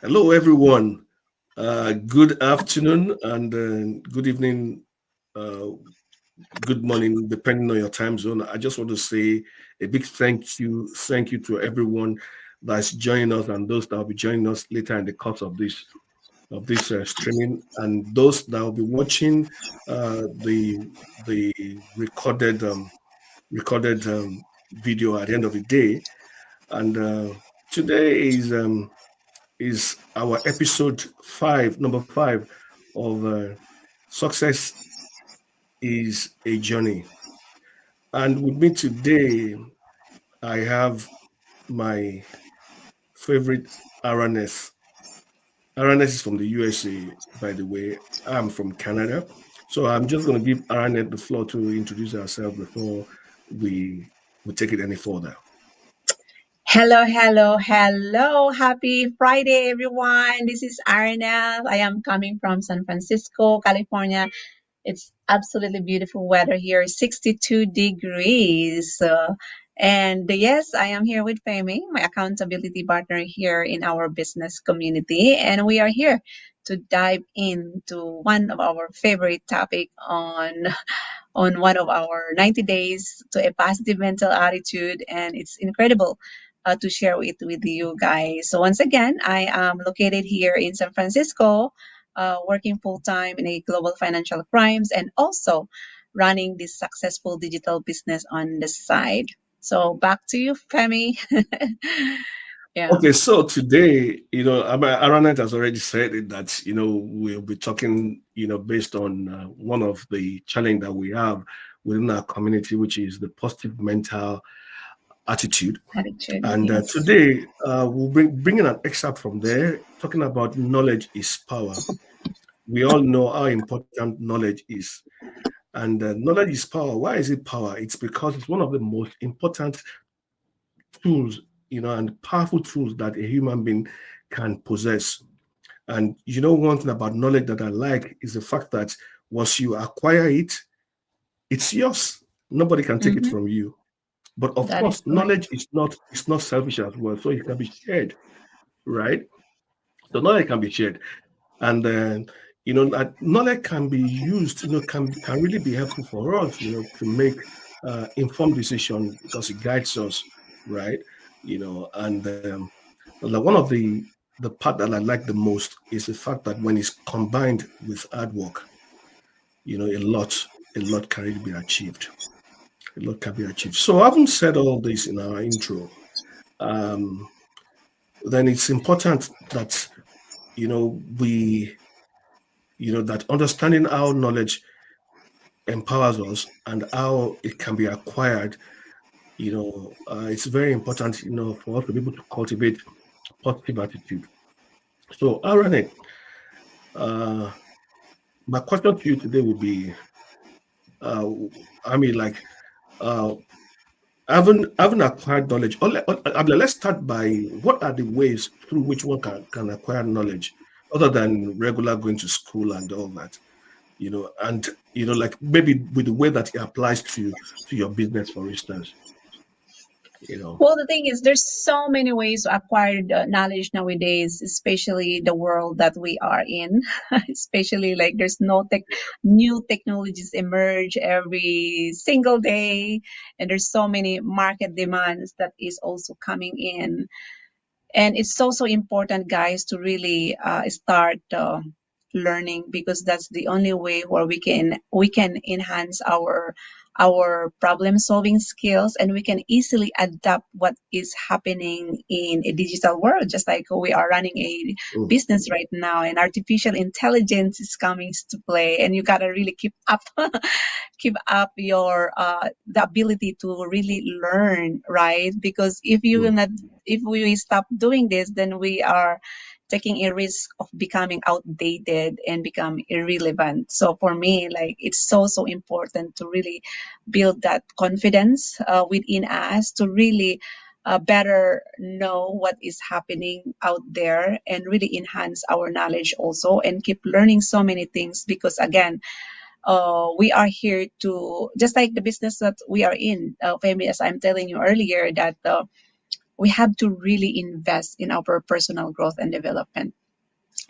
Hello, everyone. Good afternoon and good evening, uh, good morning, depending on your time zone. I just want to say a big thank you to everyone that's joining us and those that will be joining us later in the course of this streaming, and those that will be watching the recorded video at the end of the day. And today is our episode five, number five of Success is a Journey. And with me today, I have my favorite Aranneth. Aranneth is from the USA, by the way. I'm from Canada. So I'm just going to give Aranneth the floor to introduce herself before we, we take it any further. Hello, hello, hello. Happy Friday, everyone. This is Aranneth. I am coming from San Francisco, California. It's absolutely beautiful weather here, 62 degrees. And yes, I am here with Femi, my accountability partner here in our business community. And we are here to dive into one of our favorite topic on one of our 90 days to a positive mental attitude. And it's incredible to share it with you guys. So, once again, I am located here in San Francisco, working full time in a global financial crimes and also running this successful digital business on the side. So, back to you, Femi. Yeah. Okay, so today, Aranet has already said it that, we'll be talking, based on one of the challenge that we have within our community, which is the positive mental attitude. Attitude, And yes. today, we'll bring in an excerpt from there, talking about knowledge is power. We all know how important knowledge is. And knowledge is power. Why is it power? It's because it's one of the most important tools, and powerful tools that a human being can possess. And one thing about knowledge that I like is the fact that once you acquire it, it's yours. Nobody can take it Mm-hmm. from you. But of That course, is correct. knowledge is not it's not selfish as well. So it can be shared, right? So knowledge can be shared. And then that knowledge can be used, can really be helpful for us, to make informed decision because it guides us, right? And like one of the part that I like the most is the fact that when it's combined with hard work, a lot can really be achieved. A lot can be achieved. So having said all this in our intro, um, then it's important that we that understanding how knowledge empowers us and how it can be acquired, it's very important, for us to be able to cultivate positive attitude. So, Aaron, uh, my question to you today would be, uh, I mean, like, uh, having acquired knowledge. Let's start by what are the ways through which one can acquire knowledge, other than regular going to school and all that. And like maybe with the way that it applies to your business, for instance. you know Well, the thing is, there's so many ways to acquire the knowledge nowadays, especially the world that we are in. Especially like there's no new technologies emerge every single day, and there's so many market demands that is also coming in. And it's so important, guys, to really start learning, because that's the only way where we can enhance our problem solving skills, and we can easily adapt what is happening in a digital world, just like we are running a Mm. business right now, and artificial intelligence is coming to play, and you got to really keep up keep up your the ability to really learn, right? Because if you will Mm. not, if we stop doing this, then we are taking a risk of becoming outdated and become irrelevant. So for me, like, it's so important to really build that confidence within us to really better know what is happening out there, and really enhance our knowledge also, and keep learning so many things, because again, we are here to, just like the business that we are in, Femi, as I'm telling you earlier, that we have to really invest in our personal growth and development,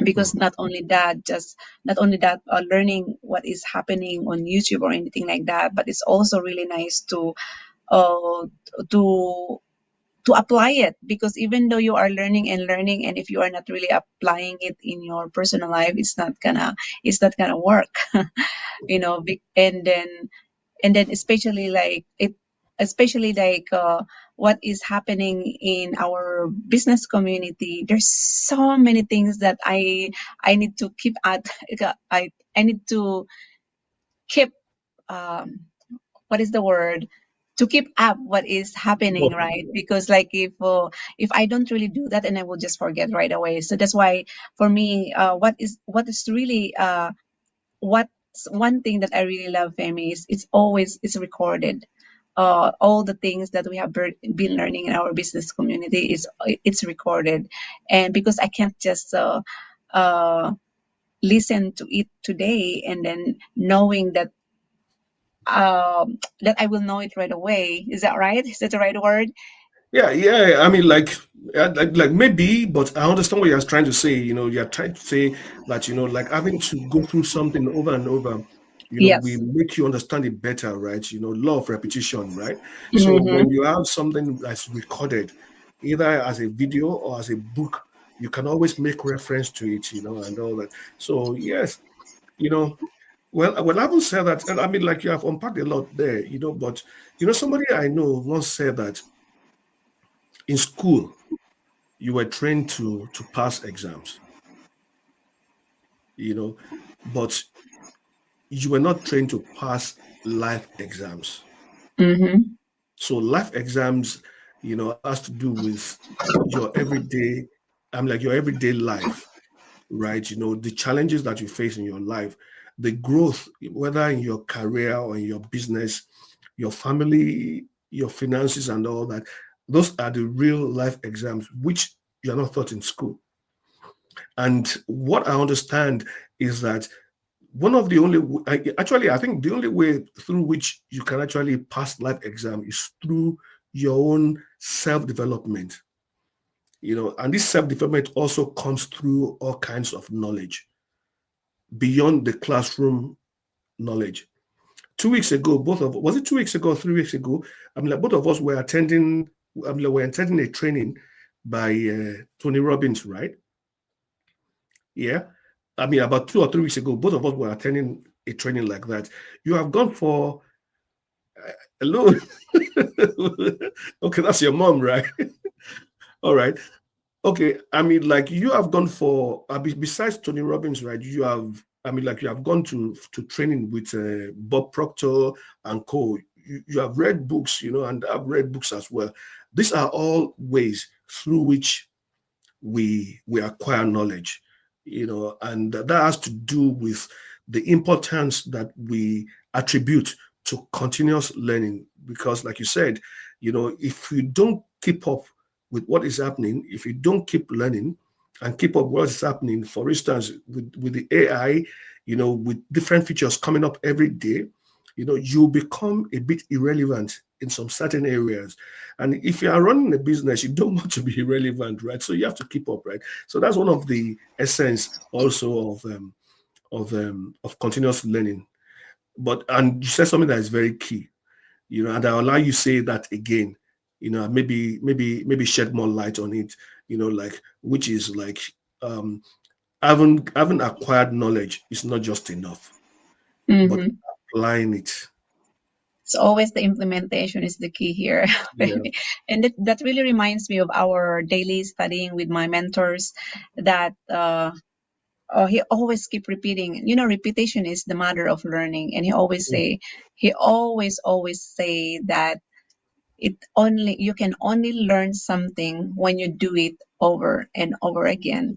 because Mm. not only that, learning what is happening on YouTube or anything like that, but it's also really nice uh, to to apply it, because even though you are learning, and if you are not really applying it in your personal life, it's not gonna work. And then especially like it especially like what is happening in our business community. There's so many things that I need to keep at. I need to keep, um what is the word, to keep up what is happening, Well, right? Because like if I don't really do that, and I will just forget right away. So that's why for me, what is really what's one thing that I really love, Femi, is it's recorded. All the things that we have been learning in our business community is it's recorded, and because I can't just uh, listen to it today and then knowing that I will know it right away. Is that right? Is that the right word? yeah, yeah. I mean, like maybe, but I understand what you're trying to say. You're trying to say that like having to go through something over and over. We Yes. make you understand it better, right? Law of repetition, right? So Mm-hmm. when you have something that's recorded, either as a video or as a book, you can always make reference to it, and all that. So yes, you know. Well, I will say that, and I mean, like you have unpacked a lot there, but somebody I know once said that in school you were trained to pass exams, you know, but you were not trained to pass life exams. Mm-hmm. So life exams, has to do with your everyday, like your everyday life, right? The challenges that you face in your life, the growth, whether in your career or in your business, your family, your finances, and all that. Those are the real life exams, which you're not taught in school. And what I understand is that one of the only, actually, I think the only way through which you can actually pass life exam is through your own self-development. And this self-development also comes through all kinds of knowledge beyond the classroom knowledge. 2 weeks ago, both of was it 2 weeks ago, 3 weeks ago? I mean, like both of us were attending. I mean, like, we're attending a training by Tony Robbins, right? Yeah. I mean, about 2 or 3 weeks ago, both of us were attending a training like that. You have gone for hello. Okay, that's your mom, right? All right. Okay, I mean, like you have gone for besides Tony Robbins, right? You have, I mean, like you have gone to training with Bob Proctor and Co. You have read books, and I've read books as well. These are all ways through which we acquire knowledge, and that has to do with the importance that we attribute to continuous learning. Because, like you said, if you don't keep up with what is happening, if you don't keep learning and keep up what is happening, for instance, with the AI, with different features coming up every day, you become a bit irrelevant in some certain areas. And if you are running a business, you don't want to be irrelevant, right? So you have to keep up, right? So that's one of the essence also of continuous learning. And you said something that is very key, and I'll allow you say that again, maybe shed more light on it, like which is like um having acquired knowledge is not just enough, but Mm-hmm. applying it. So always the implementation is the key here. Yeah. And that really reminds me of our daily studying with my mentors, that he always keep repeating, repetition is the mother of learning. And he always say that you can only learn something when you do it over and over again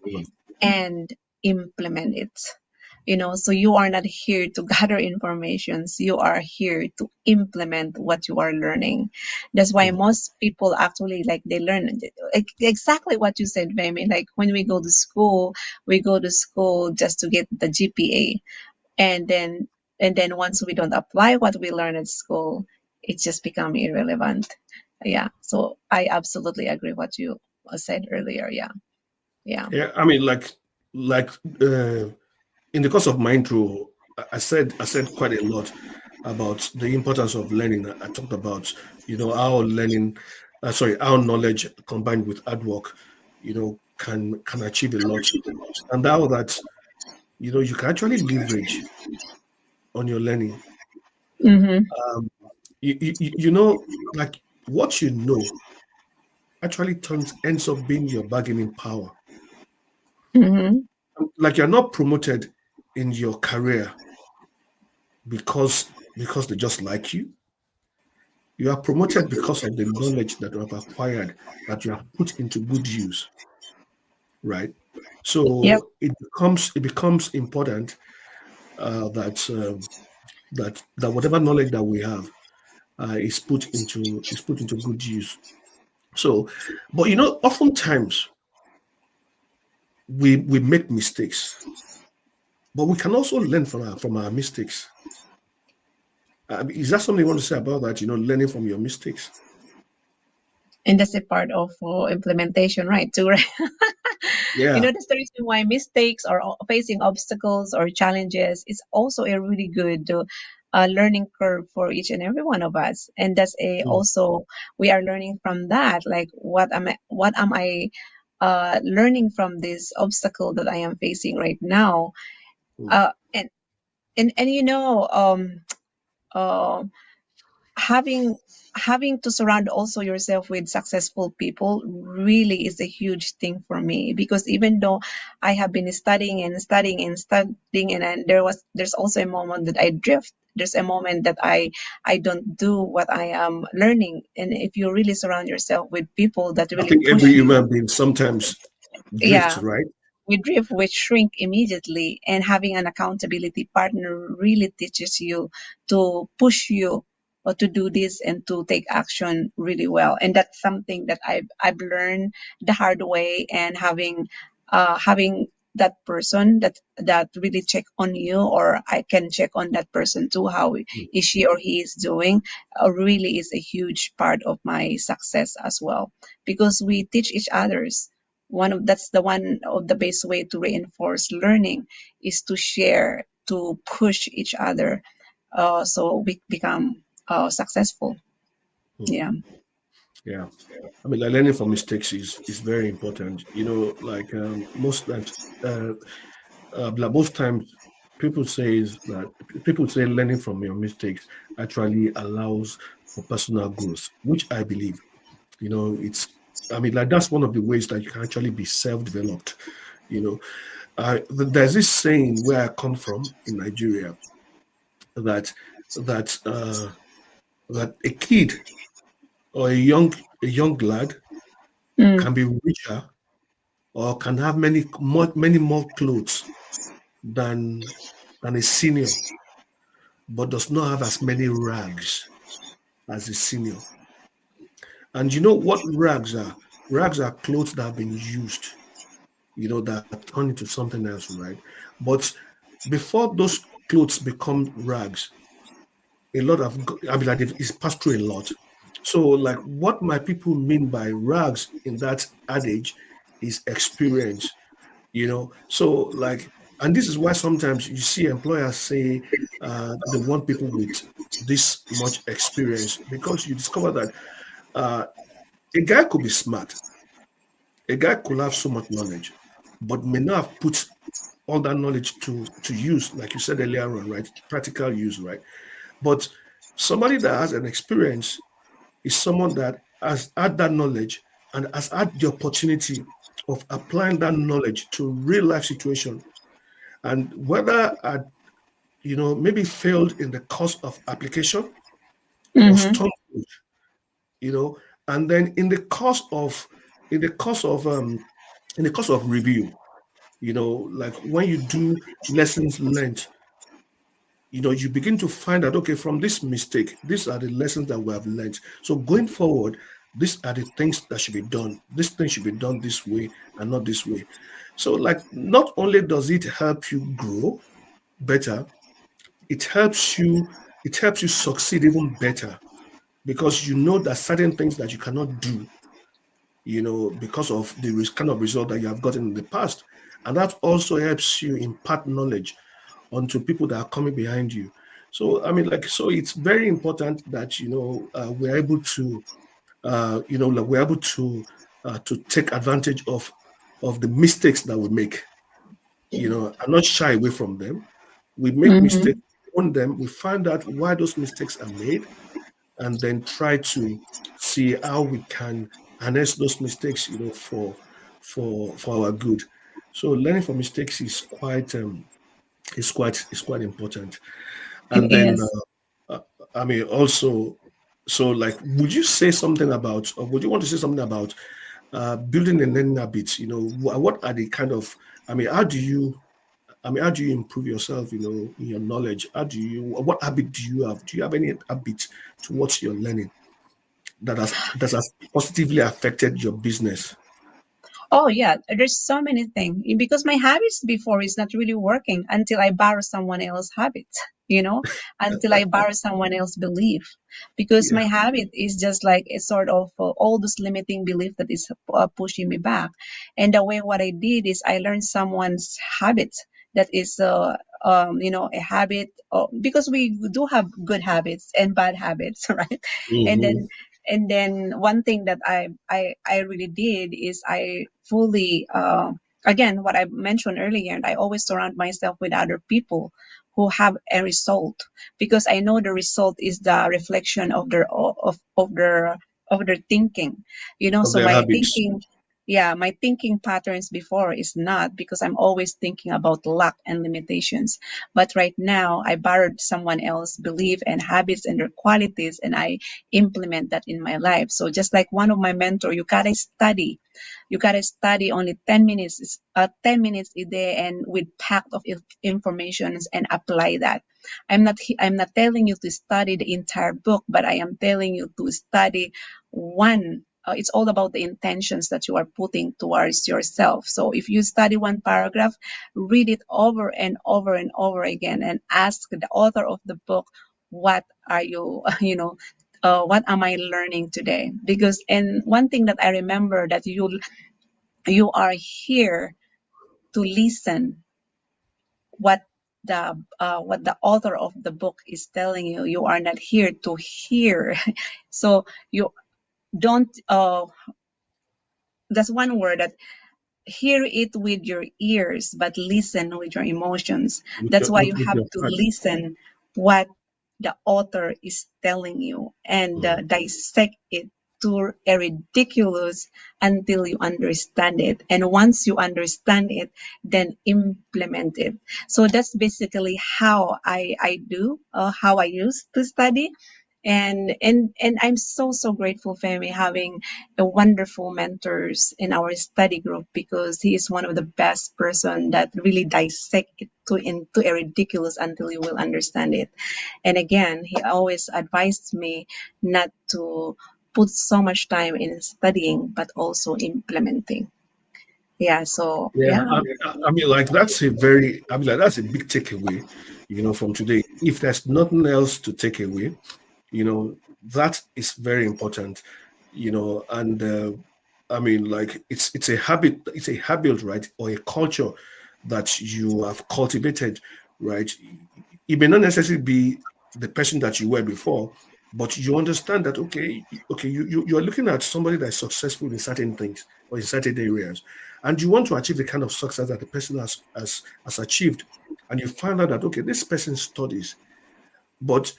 and implement it. So you are not here to gather informations, you are here to implement what you are learning. That's why Mm. most people actually, like, they learn exactly what you said, Femi. Like when we go to school just to get the GPA, and then once we don't apply what we learn at school, it's just become irrelevant. Yeah. So I absolutely agree what you said earlier. Yeah. Yeah. Yeah, I mean, like uh, in the course of my intro, I said quite a lot about the importance of learning. I talked about how learning, sorry, how knowledge combined with hard work, can achieve a lot, and how that you can actually leverage on your learning. Mm-hmm. Like what you know actually turns ends up being your bargaining power. Mm-hmm. Like you're not promoted in your career because they just like you. You are promoted because of the knowledge that you have acquired, that you have put into good use, right? Yep. So it becomes important that whatever knowledge that we have is put into good use. So, but oftentimes we make mistakes, but we can also learn from our mistakes. Is that something you want to say about that? Learning from your mistakes. And that's a part of implementation, right? Too, right? Yeah. That's the reason why mistakes or facing obstacles or challenges is also a really good learning curve for each and every one of us. And that's a Mm, also we are learning from that. Like, what am I learning from this obstacle that I am facing right now? mm. Uh, and uh, having having to surround also yourself with successful people really is a huge thing for me, because even though I have been studying and studying and studying, and then there's also a moment that I drift. There's a moment that I don't do what I am learning. And if you really surround yourself with people that I really think push every you, human being sometimes drifts, yeah, right? we drift, we shrink immediately. And having an accountability partner really teaches you to push you or to do this and to take action really well. And that's something that I've learned the hard way. And having that person that really check on you, or I can check on that person too, how Mm, is she or he is doing, really is a huge part of my success as well, because we teach each others. That's the one of the best way to reinforce learning, is to share, to push each other, so we become successful. mm. Yeah. Yeah. I mean, like learning from mistakes is very important. Like most times, like most times, people say is that people say learning from your mistakes actually allows for personal growth, which I believe. It's. I mean, like that's one of the ways that you can actually be self-developed. You know, there's this saying where I come from in Nigeria that that uh, that a kid or a young lad Mm, can be richer or can have many more clothes than a senior, but does not have as many rags as a senior. And you know what rags are? Rags are clothes that have been used, that turn into something else, right? But before those clothes become rags, a lot of, I mean, like it's passed through a lot. So, like, what my people mean by rags in that adage is experience. So like, and this is why sometimes you see employers say they want people with this much experience, because you discover that uh, a guy could be smart, a guy could have so much knowledge, but may not have put all that knowledge to use, like you said earlier on, right? Practical use, right? But somebody that has an experience is someone that has had that knowledge and has had the opportunity of applying that knowledge to real life situation. And whether maybe failed in the course of application or mm-hmm, stumbled, you know, and then in the course of review, like when you do lessons learned, you begin to find out, okay, from this mistake, these are the lessons that we have learned. So going forward, these are the things that should be done. This thing should be done this way and not this way. So, like, not only does it help you grow better, it helps you it helps you succeed even better, because you know that certain things that you cannot do, because of the kind of result that you have gotten in the past. And that also helps you impart knowledge onto people that are coming behind you. So, I mean, like, so it's very important that, we're able to, like we're able to take advantage of the mistakes that we make, and not shy away from them. We make Mm-hmm. mistakes on them. We find out why those mistakes are made, and then try to see how we can harness those mistakes, for our good. So learning from mistakes is quite important. It And then, is. I mean, also, so like, would you say something about, or would you want to say something about building a learning habit? What are the kind of, I mean, how do you improve yourself, in your knowledge? What habit do you have? Do you have any habit towards your learning that has positively affected your business? Oh yeah, there's so many things because my habits before is not really working until I borrow someone else's habits, until I borrow someone else's belief. Because my Yeah. habit is just like a sort of all this limiting belief that is pushing me back. And the way what I did is I learned someone's habit that is a habit because we do have good habits and bad habits, right? And Hmm. then one thing that I really did is I fully again what I mentioned earlier, and I always surround myself with other people who have a result because I know the result is the reflection of their thinking, Of so their my habits. thinking, yeah, my thinking patterns before is not because I'm always thinking about luck and limitations, but right now I borrowed someone else's belief and habits and their qualities, and I implement that in my life. So just like one of my mentor, you gotta study only 10 minutes, 10 minutes a day, and with packed of information, and apply that. I'm not telling you to study the entire book, but I am telling you to study one. It's all about the intentions that you are putting towards yourself. So if you study one paragraph, read it over and over and over again, and ask the author of the book, what are you, what am I learning today? Because, and one thing that I remember, that you are here to listen what the author of the book is telling you. You are not here to hear. So you don't. That's one word, that hear it with your ears, but listen with your emotions. with That's your why you with have your to heart. listen what the author is telling you, and Mm. dissect it to a ridiculous until you understand it. And once you understand it, then implement it. So that's basically how I do, how I used to study. And I'm so grateful, Femi, having a wonderful mentors in our study group, because he is one of the best person that really dissect it into a ridiculous until you will understand it. And again, he always advised me not to put so much time in studying, but also implementing. Yeah. So Yeah, yeah. I mean, like that's a big takeaway, from today. If there's nothing else to take away, that is very important, and I mean, like, it's a habit, right, or a culture that you have cultivated, right? It may not necessarily be the person that you were before, but you understand that, okay, you are looking at somebody that's successful in certain things or in certain areas, and you want to achieve the kind of success that the person has achieved, and you find out that, okay, this person studies, but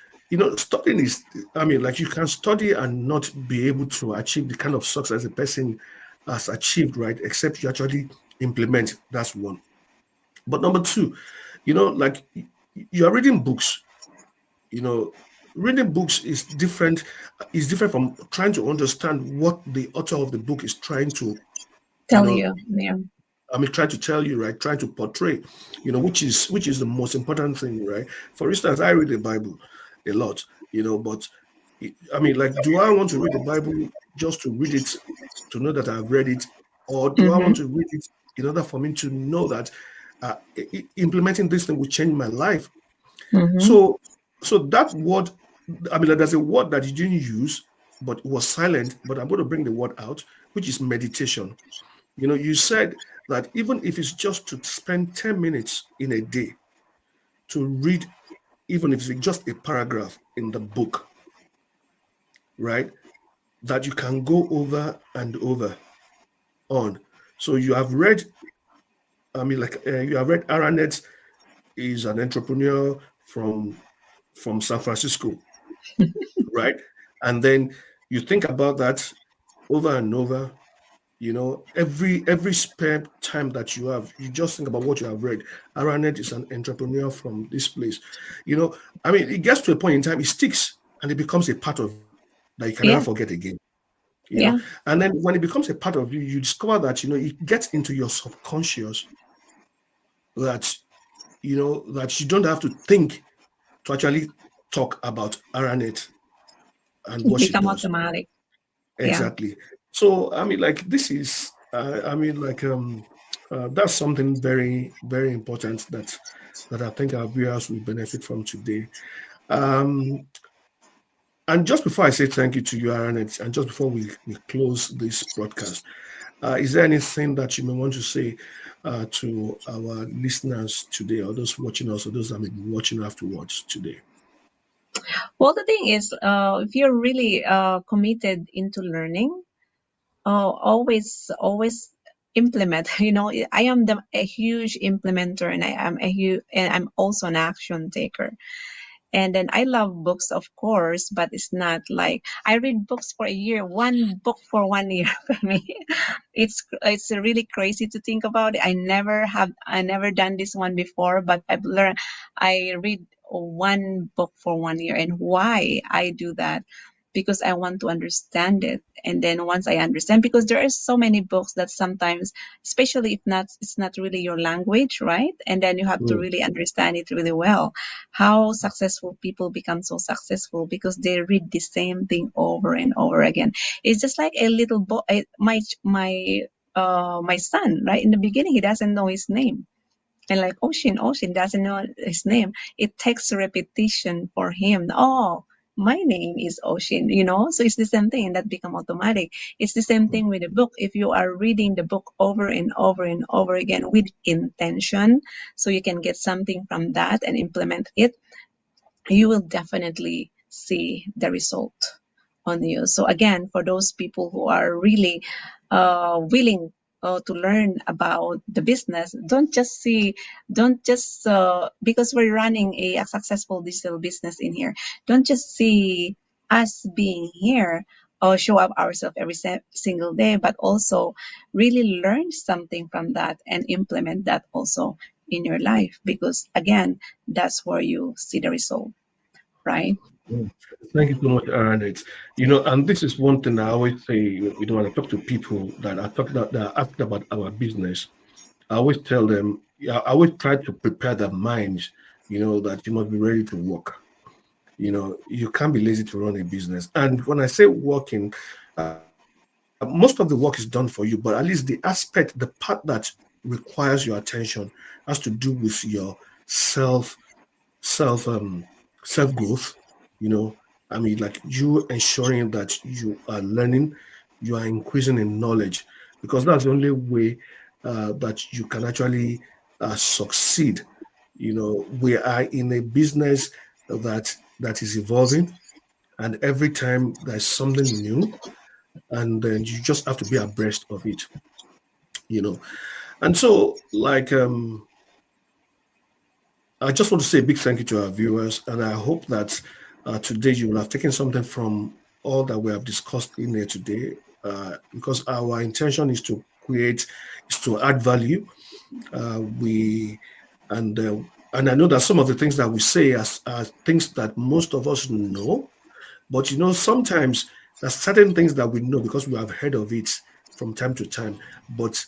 studying is, I mean, like, you can study and not be able to achieve the kind of success the person has achieved, right? Except you actually implement. That's one. But number two, like, you are reading books. You know, reading books is different from trying to understand what the author of the book is trying to, you Tell know, you. Yeah. I mean, trying to tell you, right? Trying to portray, which is the most important thing, right? For instance, I read the Bible a lot, but I mean, like, do I want to read the Bible just to read it, to know that I've read it, or do I Mm-hmm. want to read it in order for me to know that implementing this thing will change my life? Mm-hmm. So, so that word. I mean, like, there's a word that you didn't use, but it was silent, but I'm going to bring the word out, which is meditation. You said that even if it's just to spend 10 minutes in a day to read, even if it's just a paragraph in the book, right? That you can go over and over on. So you have read, I mean, like you have read Aranneth is an entrepreneur from San Francisco, right? And then you think about that over and over. Every spare time that you have, you just think about what you have read. Aranneth is an entrepreneur from this place. You know, I mean, it gets to a point in time, it sticks and it becomes a part of you that you can never Yeah, forget again. yeah, And then when it becomes a part of you, you discover that it gets into your subconscious that that you don't have to think to actually talk about Aranneth and it what she become does. automatic. Yeah. Exactly. So I mean, like this is, I mean, like that's something very, very important that I think our viewers will benefit from today. Um, and just before I say thank you to you, Aaron, and just before we close this broadcast, is there anything that you may want to say to our listeners today, or those watching us, or those that may be watching afterwards today? Well, the thing is, if you're really committed into learning, always implement. I am a huge implementer, and and I'm also an action taker. And then I love books, of course, but it's not like I read books for a year, one book for 1 year for me. It's really crazy to think about it. I never done this one before, but I read one book for 1 year. And why I do that? Because I want to understand it. And then once I understand, because there are so many books that sometimes, especially if not, it's not really your language, right? And then you have to Mm, really understand it really well. How successful people become so successful because they read the same thing over and over again. It's just like a little boy. My son, right? In the beginning, he doesn't know his name. And like Ocean doesn't know his name. It takes repetition for him. Oh, my name is Ocean. So it's the same thing, and that become automatic. It's the same mm, thing with the book. If you are reading the book over and over and over again with intention, so you can get something from that and implement it, you will definitely see the result on you. So again, for those people who are really willing to learn about the business, don't just because we're running a successful digital business in here, don't just see us being here or show up ourselves every single day, but also really learn something from that and implement that also in your life, because again, that's where you see the result, right? mm. Thank you so much, Aaron. And this is one thing I always say, when I talk to people that are asking about our business. I always tell them, yeah, I always try to prepare their minds, that you must be ready to work. You can't be lazy to run a business. And when I say working, most of the work is done for you, but at least the part that requires your attention has to do with your self self self growth. I mean, like you ensuring that you are learning, you are increasing in knowledge, because that's the only way that you can actually succeed. We are in a business that is evolving, and every time there's something new, and then you just have to be abreast of it. you know and so, like, I just want to say a big thank you to our viewers, and I hope that today you will have taken something from all that we have discussed in here today, because our intention is to add value. We and and I know that some of the things that we say are things that most of us know, but sometimes there's certain things that we know because we have heard of it from time to time, but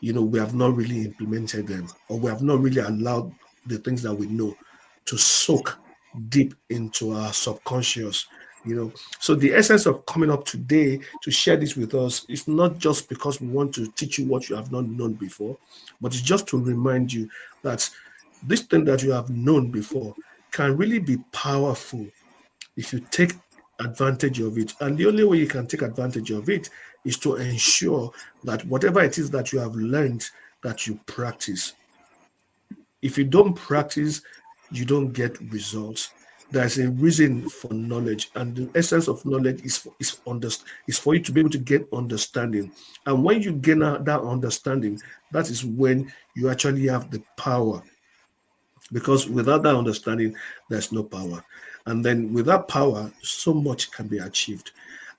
we have not really implemented them, or we have not really allowed the things that we know to soak deep into our subconscious. So the essence of coming up today to share this with us is not just because we want to teach you what you have not known before, but it's just to remind you that this thing that you have known before can really be powerful if you take advantage of it. And the only way you can take advantage of it is to ensure that whatever it is that you have learned, that you practice. If you don't practice, you don't get results. There's a reason for knowledge, and the essence of knowledge is for you to be able to get understanding. And when you gain that understanding, that is when you actually have the power, because without that understanding, there's no power. And then with that power, so much can be achieved.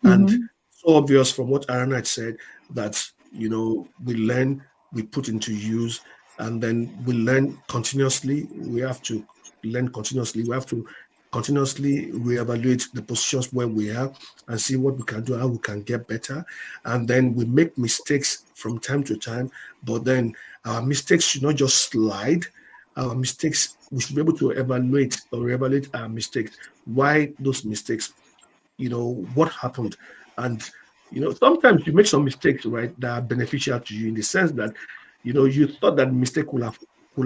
And Mm-hmm. so obvious from what Aranneth said, that we learn, we put into use, and then we learn continuously. We have to learn continuously. We have to continuously reevaluate the positions where we are and see what we can do, how we can get better. And then we make mistakes from time to time, but then our mistakes should not just slide. Our mistakes, we should be able to evaluate or evaluate our mistakes. Why those mistakes? What happened? And sometimes you make some mistakes, right, that are beneficial to you, in the sense that you thought that mistake will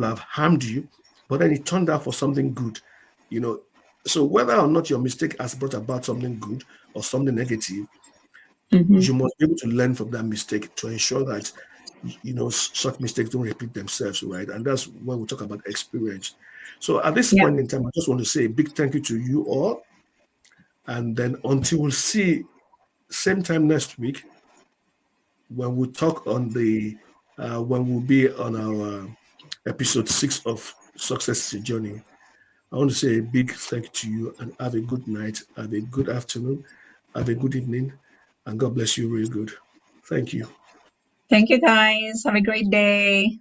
have harmed you, but then it turned out for something good. you know so whether or not your mistake has brought about something good or something negative, Mm-hmm. you must be able to learn from that mistake to ensure that such mistakes don't repeat themselves, right? And that's when we talk about experience. So at this Yeah. point in time, I just want to say a big thank you to you all. And then until we'll see same time next week, when we talk on the when we'll be on our episode 6 of Success is a Journey. I want to say a big thank you to you, and have a good night, have a good afternoon, have a good evening, and God bless you real good. Thank you. Thank you, guys. Have a great day.